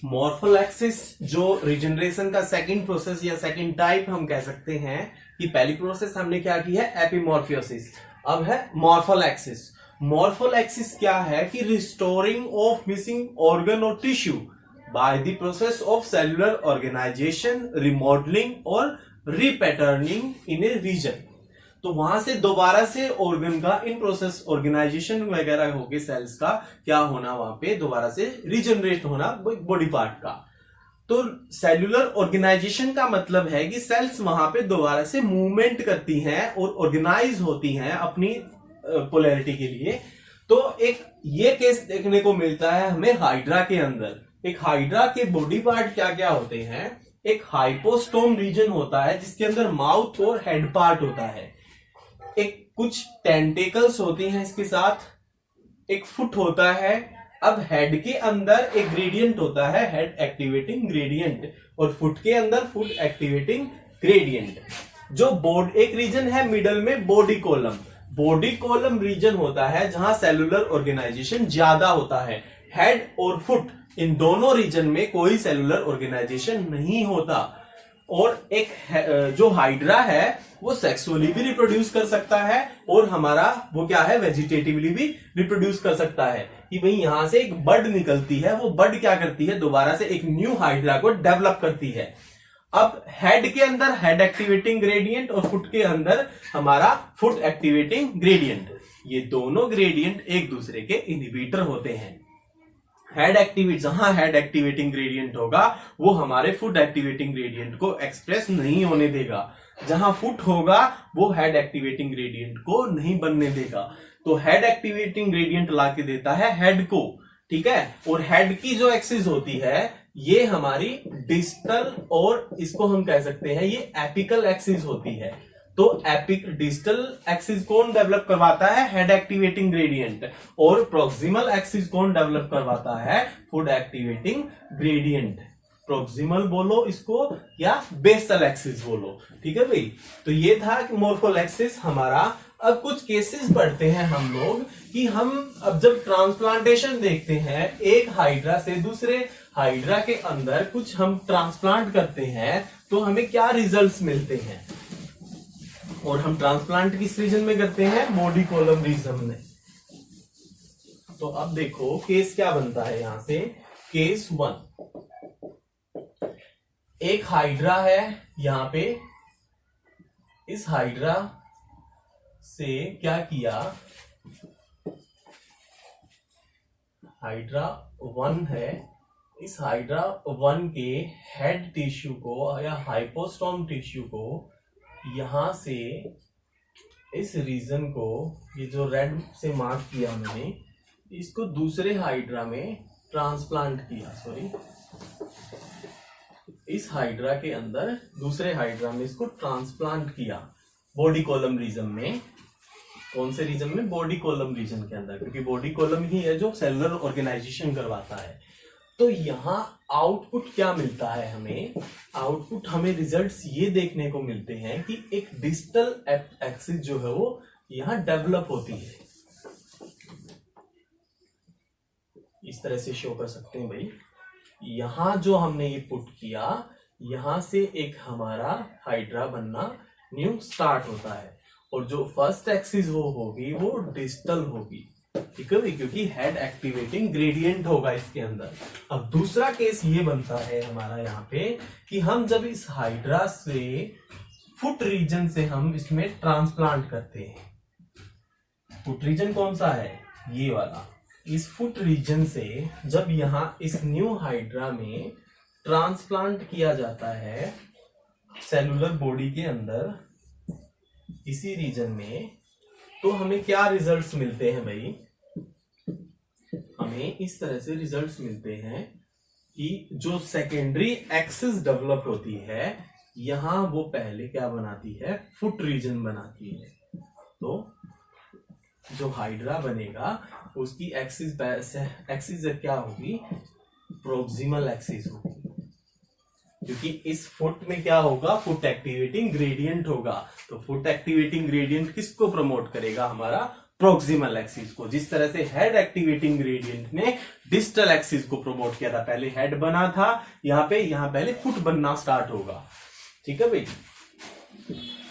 मॉर्फोलैक्सिस जो रिजनरेशन का second process या सेकंड टाइप हम कह सकते हैं कि पहली प्रोसेस हमने क्या की है एपिमॉर्फियोसिस, अब है मॉर्फोलैक्सिस। मॉर्फोलैक्सिस क्या है कि रिस्टोरिंग ऑफ मिसिंग ऑर्गन और tissue by the process of cellular organization, remodelling और रीपैटर्निंग इन ए रीजन। तो वहां से दोबारा से ऑर्गन का इन प्रोसेस ऑर्गेनाइजेशन वगैरह होके सेल्स का क्या होना, वहां पे दोबारा से रीजनरेट होना बॉडी पार्ट का। तो सेल्यूलर ऑर्गेनाइजेशन का मतलब है कि सेल्स वहां पे दोबारा से मूवमेंट करती हैं और ऑर्गेनाइज होती हैं अपनी पोलैरिटी के लिए। तो एक ये केस देखने को मिलता है हमें हाइड्रा के अंदर। एक हाइड्रा के बॉडी पार्ट क्या क्या होते हैं, एक हाइपोस्टोम रीजन होता है जिसके अंदर माउथ और हेड पार्ट होता है, एक कुछ टेंटेकल्स होती हैं इसके साथ, एक फुट होता है। अब हेड के अंदर एक ग्रेडियंट होता है, हेड एक्टिवेटिंग ग्रेडियंट, और फुट के अंदर फुट एक्टिवेटिंग ग्रेडियंट। जो बोर्ड एक रीजन है मिडल में body column. Body column region होता है जहां सेलुलर ऑर्गेनाइजेशन ज्यादा होता है। हेड और फुट इन दोनों रीजन में कोई सेलुलर ऑर्गेनाइजेशन नहीं होता। और एक जो हाइड्रा है वो सेक्सुअली भी रिप्रोड्यूस कर सकता है और हमारा वो क्या है वेजिटेटिवली भी रिप्रोड्यूस कर सकता है। कि भाई यहां से एक बड निकलती है, वो बड क्या करती है दोबारा से एक न्यू हाइड्रा को डेवलप करती है। अब हेड के अंदर हेड एक्टिवेटिंग ग्रेडियंट और फुट के अंदर हमारा फुट एक्टिवेटिंग ग्रेडियंट। ये दोनों ग्रेडियंट एक दूसरे के इनहिबिटर होते हैं। हेड एक्टिवेट जहां हेड एक्टिवेटिंग ग्रेडियंट होगा वो हमारे फुट एक्टिवेटिंग ग्रेडियंट को एक्सप्रेस नहीं होने देगा, जहां फुट होगा वो हेड एक्टिवेटिंग ग्रेडियंट को नहीं बनने देगा। तो हेड एक्टिवेटिंग ग्रेडियंट ला के देता है हेड को, ठीक है। और हेड की जो एक्सिस होती है ये हमारी डिस्टल, और इसको हम कह सकते हैं ये एपिकल एक्सिस होती है। तो एपिक डिस्टल एक्सिस कौन डेवलप करवाता है, हेड एक्टिवेटिंग ग्रेडियंट, और प्रोक्सिमल एक्सिस कौन डेवलप करवाता है, फुट एक्टिवेटिंग ग्रेडियंट। प्रोक्सिमल बोलो इसको या बेसल एक्सिस बोलो, ठीक है भाई। तो ये था कि मॉर्फोलैक्सिस हमारा। अब कुछ केसेस पढ़ते हैं हम लोग कि हम अब जब ट्रांसप्लांटेशन देखते हैं एक हाइड्रा से दूसरे हाइड्रा के अंदर कुछ हम ट्रांसप्लांट करते हैं तो हमें क्या रिजल्ट्स मिलते हैं। और हम ट्रांसप्लांट किस रीजन में करते हैं, बॉडी कॉलम रीजन में। तो अब देखो केस क्या बनता है यहां से। केस 1, एक हाइड्रा है यहां पे, इस हाइड्रा से क्या किया, हाइड्रा 1 है, इस हाइड्रा 1 के हेड टिश्यू को या हाइपोस्टोम टिश्यू को यहां से इस रीजन को, ये जो रेड से मार्क किया मैंने, इसको दूसरे हाइड्रा में ट्रांसप्लांट किया, सॉरी इस हाइड्रा के अंदर दूसरे हाइड्रा में इसको ट्रांसप्लांट किया बॉडी कॉलम रीजन में। कौन से रीजन में, बॉडी कॉलम रीजन के अंदर, क्योंकि बॉडी कॉलम ही है जो सेलुलर ऑर्गेनाइजेशन करवाता है। तो यहां आउटपुट क्या मिलता है हमें, आउटपुट हमें रिजल्ट्स ये देखने को मिलते हैं कि एक डिस्टल एक्सिस जो है वो यहां डेवलप होती है। इस तरह से शो कर सकते हैं भाई। यहां जो हमने ये पुट किया, यहां से एक हमारा हाइड्रा बनना न्यू स्टार्ट होता है, और जो फर्स्ट एक्सिस वो होगी वो डिस्टल होगी, ठीक है भाई, क्योंकि हेड एक्टिवेटिंग ग्रेडियंट होगा इसके अंदर। अब दूसरा केस ये बनता है हमारा यहाँ पे कि हम जब इस हाइड्रा से फुट रीजन से हम इसमें ट्रांसप्लांट करते हैं। फुट रीजन कौन सा है, ये वाला। इस फुट रीजन से जब यहां इस न्यू हाइड्रा में ट्रांसप्लांट किया जाता है सेलुलर बॉडी के अंदर इसी रीजन में, तो हमें क्या रिजल्ट्स मिलते हैं भाई, हमें इस तरह से रिजल्ट्स मिलते हैं कि जो सेकेंडरी एक्सिस डेवलप होती है यहां वो पहले क्या बनाती है, फुट रीजन बनाती है। तो जो हाइड्रा बनेगा उसकी एक्सिस क्या होगी, प्रोक्सिमल एक्सिस होगी, क्योंकि इस फुट में क्या होगा, फुट एक्टिवेटिंग ग्रेडियंट होगा। तो फुट एक्टिवेटिंग ग्रेडियंट किसको प्रमोट करेगा, हमारा प्रोक्सिमल एक्सिस को। जिस तरह से हेड एक्टिवेटिंग ग्रेडियंट ने डिस्टल एक्सिस को प्रमोट किया था, पहले हेड बना था, यहाँ पहले फुट बनना स्टार्ट होगा। ठीक है भाई,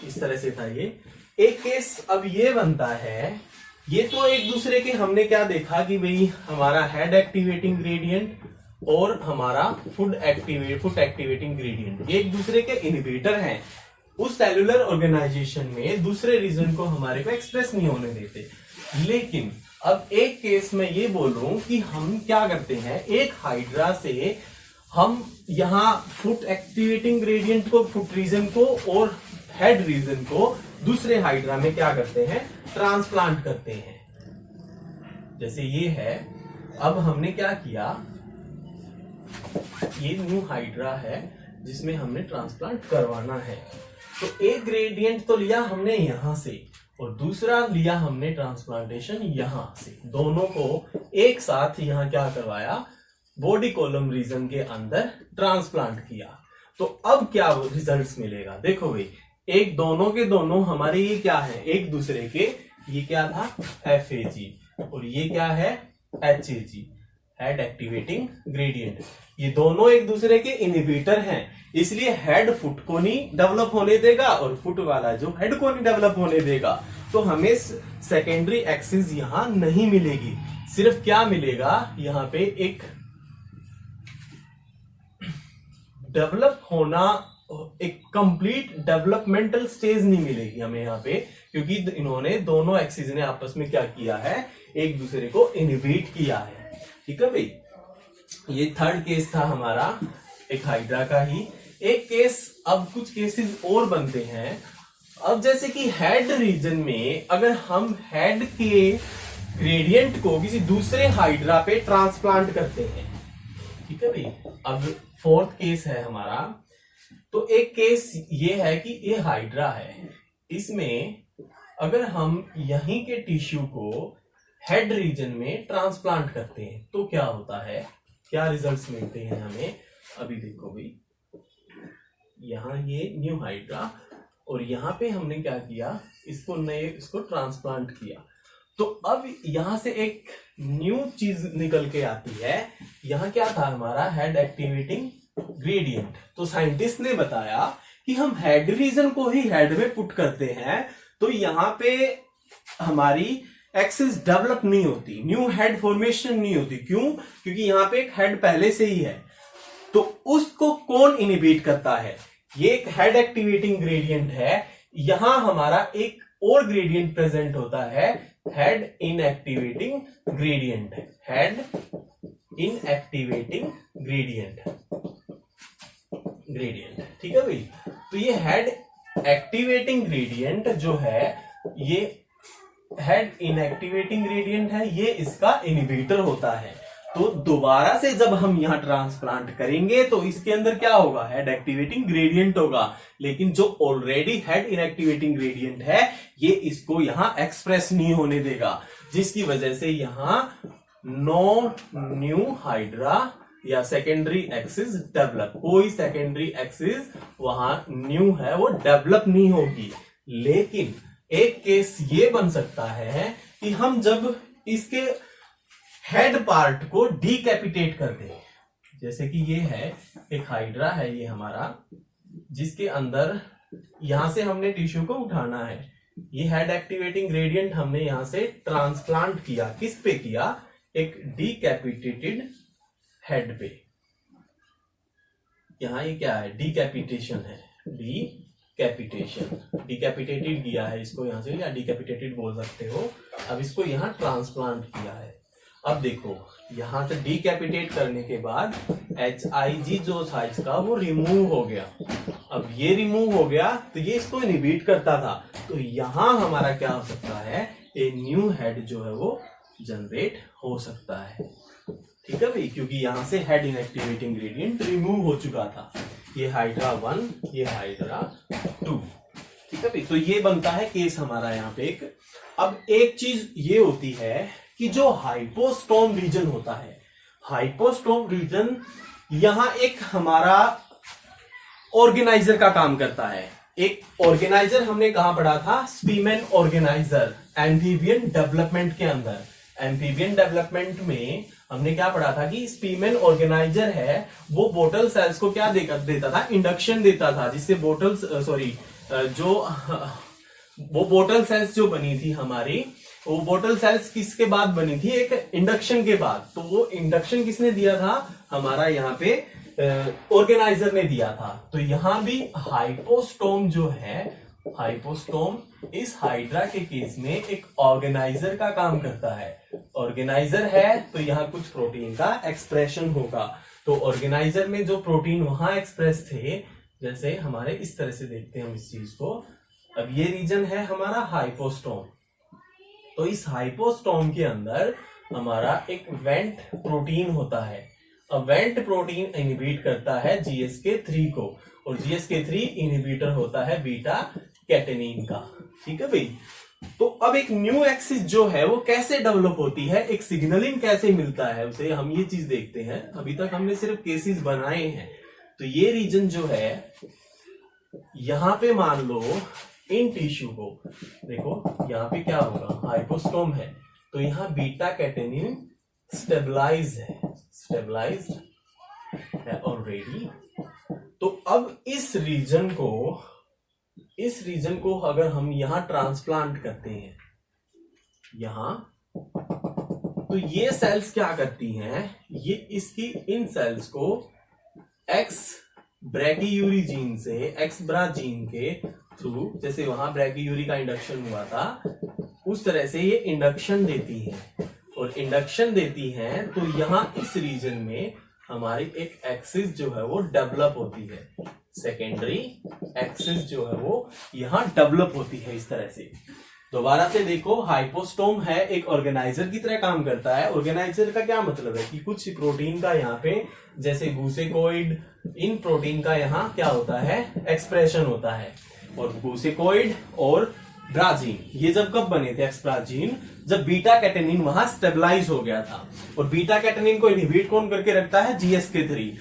इस तरह से था ये एक केस। अब ये बनता है, ये तो एक दूसरे के हमने क्या देखा कि भाई हमारा हेड एक्टिवेटिंग ग्रेडियंट और हमारा फुट एक्टिवेटिंग ग्रेडियंट एक दूसरे के इनहिबिटर हैं। उस सेलुलर ऑर्गेनाइजेशन में दूसरे रीजन को हमारे को एक्सप्रेस नहीं होने देते। लेकिन अब एक केस में ये बोलूं कि हम क्या करते हैं, एक हाइड्रा से हम यहां फुट एक्टिवेटिंग ग्रेडियंट को, फुट रीजन को और हेड रीजन को दूसरे हाइड्रा में क्या करते हैं, ट्रांसप्लांट करते हैं। जैसे ये है, अब हमने क्या किया, ये न्यू हाइड्रा है जिसमें हमने ट्रांसप्लांट करवाना है। तो एक ग्रेडियंट तो लिया हमने यहां से और दूसरा लिया हमने ट्रांसप्लांटेशन यहां से, दोनों को एक साथ यहां क्या करवाया, बॉडी कॉलम रीजन के अंदर ट्रांसप्लांट किया। तो अब क्या रिजल्ट्स मिलेगा, देखो भाई, एक दोनों के दोनों हमारे ये क्या है, एक दूसरे के, ये क्या था FAG और ये क्या है HAG, हेड एक्टिवेटिंग ग्रेडियंट। ये दोनों एक दूसरे के इनहिबिटर हैं, इसलिए हेड फुट को नहीं डेवलप होने देगा और फुट वाला जो हेड को नहीं डेवलप होने देगा। तो हमें सेकेंडरी एक्सिस यहां नहीं मिलेगी, सिर्फ क्या मिलेगा, यहां पे एक डेवलप होना, एक कंप्लीट डेवलपमेंटल स्टेज नहीं मिलेगी हमें यहाँ पे, क्योंकि इन्होंने दोनों एक्सिस ने आपस में क्या किया है, एक दूसरे को इनहिबिट किया है। ठीक है भाई, ये थर्ड केस था हमारा एक हाइड्रा का ही। एक केस, अब कुछ केसेस और बनते हैं। अब जैसे कि हेड रीजन में अगर हम हेड के ग्रेडियंट को किसी दूसरे हाइड्रा पे ट्रांसप्लांट करते हैं, ठीक है भाई, अब फोर्थ केस है हमारा। तो एक केस ये है कि ये हाइड्रा है, इसमें अगर हम यहीं के टिश्यू को हेड रीजन में ट्रांसप्लांट करते हैं तो क्या होता है, क्या रिजल्ट्स मिलते हैं हमें। अभी देखो भाई, यहां ये न्यू हाइड्रा और यहां पे हमने क्या किया, इसको ट्रांसप्लांट किया। तो अब यहां से एक न्यू चीज निकल के आती है। यहां क्या था हमारा, हेड एक्टिवेटिंग ग्रेडियंट। तो साइंटिस्ट ने बताया कि हम हेड रीजन को ही हेड में पुट करते हैं तो यहां पे हमारी एक्सिस डेवलप नहीं होती, न्यू हेड फॉर्मेशन नहीं होती। क्यों? क्योंकि यहां पे एक हेड पहले से ही है। तो उसको कौन इनहिबिट करता है, ये एक हेड एक्टिवेटिंग ग्रेडियंट है। यहां हमारा एक और ग्रेडियंट प्रेजेंट होता है, हेड इनएक्टिवेटिंग ग्रेडियंट, हेड इनएक्टिवेटिंग ग्रेडियंट। ठीक है भाई, तो ये हेड एक्टिवेटिंग ग्रेडियंट जो है, ये हेड इनएक्टिवेटिंग ग्रेडियंट है, ये इसका इनहिबिटर होता है। तो दोबारा से जब हम यहां ट्रांसप्लांट करेंगे तो इसके अंदर क्या होगा, हेड एक्टिवेटिंग ग्रेडियंट होगा। लेकिन जो ऑलरेडी हेड इनएक्टिवेटिंग ग्रेडियंट है, ये इसको यहां एक्सप्रेस नहीं होने देगा, जिसकी वजह से यहां नो न्यू हाइड्रा या सेकेंडरी एक्सिस डेवलप, कोई सेकेंडरी एक्सिस वहां न्यू है वो डेवलप नहीं होगी। लेकिन एक केस ये बन सकता है कि हम जब इसके हेड पार्ट को डीकैपिटेट कर दें, जैसे कि ये है एक हाइड्रा है ये हमारा, जिसके अंदर यहां से हमने टिश्यू को उठाना है। ये हेड एक्टिवेटिंग ग्रेडियंट हमने यहां से ट्रांसप्लांट किया, किस पे किया, एक डीकैपिटेटेड हेड पे। यहां ये क्या है, डीकैपिटेशन है, डीकैपिटेटेड किया है इसको यहां से, या डीकैपिटेटेड बोल सकते हो। अब इसको यहां ट्रांसप्लांट किया है। अब देखो, यहां से डीकैपिटेट करने के बाद HIG जो था इसका वो रिमूव हो गया। अब ये रिमूव हो गया तो ये इसको इनहिबिट करता था। तो यहां हमारा क्या हो सकता है, ए न्यू हेड जो है वो जनरेट हो सकता है। ठीक है भाई, क्योंकि यहां से हेड इनएक्टिवेटिंग ग्रेडियंट रिमूव हो चुका था। ये हाइड्रा 1, ये हाइड्रा 2। ठीक है भाई, तो ये बनता है केस हमारा यहाँ पे एक। अब एक चीज ये होती है कि जो हाइपोस्टोम रीजन होता है, हाइपोस्टोम रीजन यहां एक हमारा ऑर्गेनाइजर का काम करता है। एक ऑर्गेनाइजर हमने कहां पढ़ा था, स्पीमेन ऑर्गेनाइजर, एम्फीबियन डेवलपमेंट के अंदर, एम्फीबियन डेवलपमेंट में हमने क्या पढ़ा था कि स्पीमेन ऑर्गेनाइजर है वो बोटल सेल्स को क्या देता था, इंडक्शन देता था, जिससे वो बोटल सेल्स जो बनी थी हमारी, वो बोटल सेल्स किसके बाद बनी थी, एक इंडक्शन के बाद। तो वो इंडक्शन किसने दिया था, हमारा यहाँ पे ऑर्गेनाइजर ने दिया था। तो यहां भी हाइपोस्टोम जो है, हाइपोस्टोम इस हाइड्रा के केस में एक ऑर्गेनाइजर का काम करता है। ऑर्गेनाइजर है तो यहाँ कुछ प्रोटीन का एक्सप्रेशन होगा। तो ऑर्गेनाइजर में जो प्रोटीन वहां एक्सप्रेस थे, जैसे हमारे इस तरह से देखते हैं हम इस चीज को। अब ये रीजन है हमारा हाइपोस्टोम। तो इस हाइपोस्टोम के अंदर हमारा एक वेंट प्रोटीन होता है। अब वेंट प्रोटीन इनहिबिट करता है GSK3 को, और GSK3 इनहिबिटर होता है बीटा कैटेनिन का। ठीक है भाई। तो अब एक न्यू एक्सिस जो है वो कैसे डेवलप होती है, एक सिग्नलिंग कैसे मिलता है उसे, हम ये चीज देखते हैं। अभी तक हमने सिर्फ केसेस बनाए हैं। तो ये रीजन जो है, यहां पे मान लो इन टिश्यू को देखो, यहाँ पे क्या होगा, हाइपोस्टोम है तो यहाँ बीटा कैटेनिन स्टेबलाइज है ऑलरेडी। तो अब इस रीजन को अगर हम यहां ट्रांसप्लांट करते हैं यहां, तो ये सेल्स क्या करती हैं, ये इसकी इन सेल्स को एक्स ब्रैकियूरी जीन से, एक्स ब्रा जीन के थ्रू, जैसे वहां ब्रैकियूरी का इंडक्शन हुआ था उस तरह से ये इंडक्शन देती हैं। और इंडक्शन देती हैं तो यहां इस रीजन में हमारी एक एक्सिस जो है वो डेवलप होती है, सेकेंडरी एक्सिस जो है वो यहां डेवलप होती है इस तरह से। दोबारा से देखो, हाइपोस्टोम है एक ऑर्गेनाइजर की तरह काम करता है। ऑर्गेनाइजर का क्या मतलब है कि कुछ प्रोटीन का यहाँ पे, जैसे गूसेकोइड, इन प्रोटीन का यहाँ क्या होता है, एक्सप्रेशन होता है। और गूसेकोइड और ब्राजीन ये जब कब बने थे, एक्सप्राजीन, जब बीटा कैटेनिन वहां स्टेबलाइज हो गया था। और बीटा कैटेनिन को इनहिबिट कौन करके रखता है, GSK3।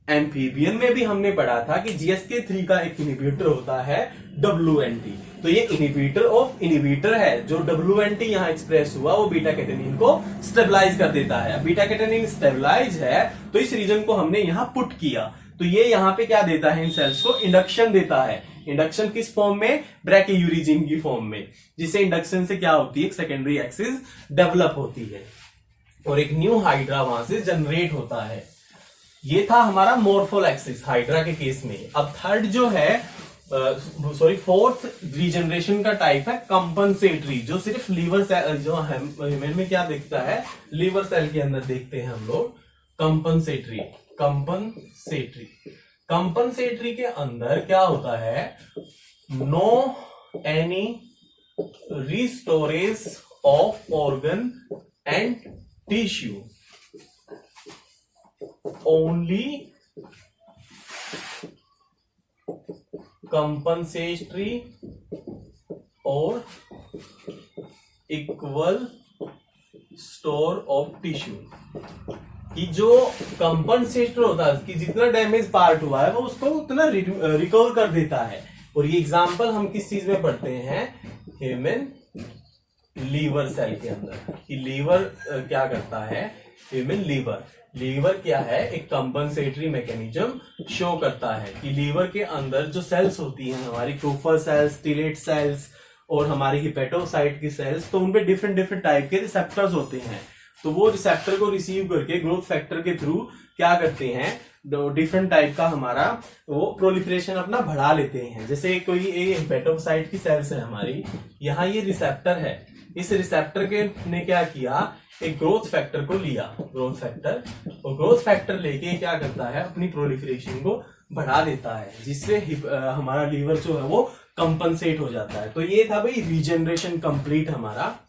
एम्फीबियन में भी हमने पढ़ा था कि GSK3 का एक इनहिबिटर होता है WNT। तो ये इनहिबिटर ऑफ इनहिबिटर है, जो WNT यहां एक्सप्रेस हुआ वो बीटा कैटेनिन को स्टेबलाइज कर देता है। बीटा कैटेनिन स्टेबलाइज है तो इस रीजन को हमने यहां पुट किया, तो ये यहां पे क्या देता है, इन सेल्स को इंडक्शन देता है। इंडक्शन किस फॉर्म में, ब्रैकियूरिजिन की फॉर्म में, जिससे इंडक्शन से क्या होती है, सेकेंडरी एक्सिस डेवलप होती है और एक न्यू हाइड्रा वहां से जनरेट होता है। ये था हमारा मॉर्फल एक्सिस हाइड्रा के केस में। अब थर्ड जो है, फोर्थ रीजनरेशन का टाइप है कंपनसेटरी, जो सिर्फ लीवर सेल, जो ह्यूमन में क्या दिखता है, लीवर सेल के अंदर देखते हैं हम लोग। कंपनसेटरी के अंदर क्या होता है, no any restorage of organ and tissue, only compensatory और इक्वल स्टोर ऑफ टिश्यू। कि जो कंपनसेटर होता है कि जितना डैमेज पार्ट हुआ है वो उसको उतना रिकवर कर देता है। और ये एग्जांपल हम किस चीज में पढ़ते हैं, ह्यूमन लीवर सेल के अंदर, कि लीवर क्या करता है, ह्यूमन लीवर क्या है, एक कंपनसेटरी मैकेनिज्म शो करता है कि लीवर के अंदर जो सेल्स होती हैं हमारी, क्रूफर सेल्स, स्टिलेट सेल्स और हमारी हिपेटोसाइट की सेल्स, तो उनपे डिफरेंट टाइप के रिसेप्टर्स होते हैं। तो वो रिसेप्टर को रिसीव करके ग्रोथ फैक्टर के थ्रू क्या करते हैं, डिफरेंट टाइप का हमारा वो प्रोलिफरेशन अपना बढ़ा लेते हैं। जैसे कोई हिपेटोसाइट की सेल्स है हमारी, यहाँ ये रिसेप्टर है, इस रिसेप्टर के ने क्या किया, एक ग्रोथ फैक्टर को लिया, ग्रोथ फैक्टर लेके क्या करता है, अपनी प्रोलिफरेशन को बढ़ा देता है, जिससे हमारा लीवर जो है वो कंपनसेट हो जाता है। तो ये था भाई रीजनरेशन कंप्लीट हमारा।